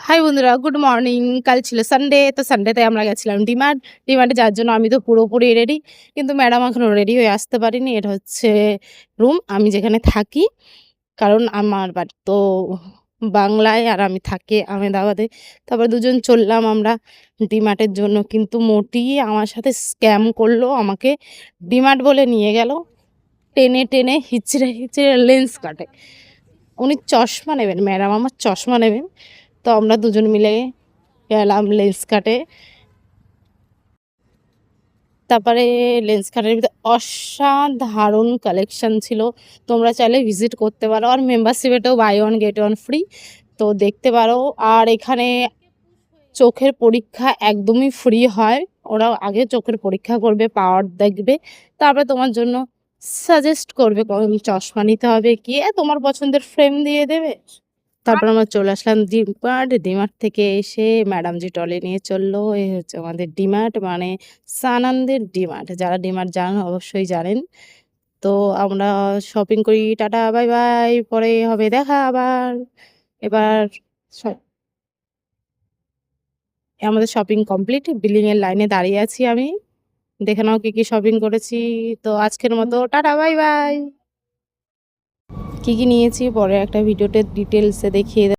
High বন্ধুরা, good morning. কাল ছিল সানডে, তো সানডেতে আমরা গেছিলাম ডিমার্ট। ডিমার্টে যাওয়ার জন্য আমি তো পুরোপুরি রেডি, কিন্তু ম্যাডাম এখনও রেডি হয়ে আসতে পারিনি। এটা হচ্ছে রুম, আমি যেখানে থাকি। কারণ আমার বাড়ি তো বাংলায় আর আমি থাকি আহমেদাবাদে। তারপর দুজন চললাম আমরা ডিমার্টের জন্য, কিন্তু মোটি আমার সাথে স্ক্যাম করলো। আমাকে ডিমার্ট বলে নিয়ে গেল, টেনে টেনে হিচড়ে হিচড়ে লেন্স কাটে। উনি চশমা নেবেন, ম্যাডাম আমার চশমা নেবেন। তো আমরা দুজন মিলে গেলাম লেন্স কাটে। তারপরে লেন্স কাটের ভিতরে অসাধারণ কালেকশন ছিল, তোমরা চাইলে ভিজিট করতে পারো। আর মেম্বারশিপেতেও buy one get one free, তো দেখতে পারো। আর এখানে চোখের পরীক্ষা একদমই ফ্রি হয়। ওরা আগে চোখের পরীক্ষা করবে, পাওয়ার দেখবে, তারপরে তোমার জন্য সাজেস্ট করবে কোন চশমা নিতে হবে, কি তোমার পছন্দের ফ্রেম দিয়ে দেবে। তারপর আমরা চলে আসলাম ডিমার্ট। ডিমার্ট থেকে এসে ম্যাডাম জি ট্রলি নিয়ে চললো। এই হচ্ছে আমাদের ডিমার্ট, মানে সানন্দের ডিমার্ট। যারা ডিমার্ট জানেন অবশ্যই জানেন। তো আমরা শপিং করি। টাটা, বাই বাই, পরে হবে দেখা আবার। এবার আমাদের শপিং কমপ্লিট, বিলিং এর লাইনে দাঁড়িয়ে আছি আমি। দেখে নাও কি কি শপিং করেছি। তো আজকের মতো টাটা, বাই বাই। কি কি নিয়েছি পরে একটা ভিডিওতে ডিটেলসে দেখিয়ে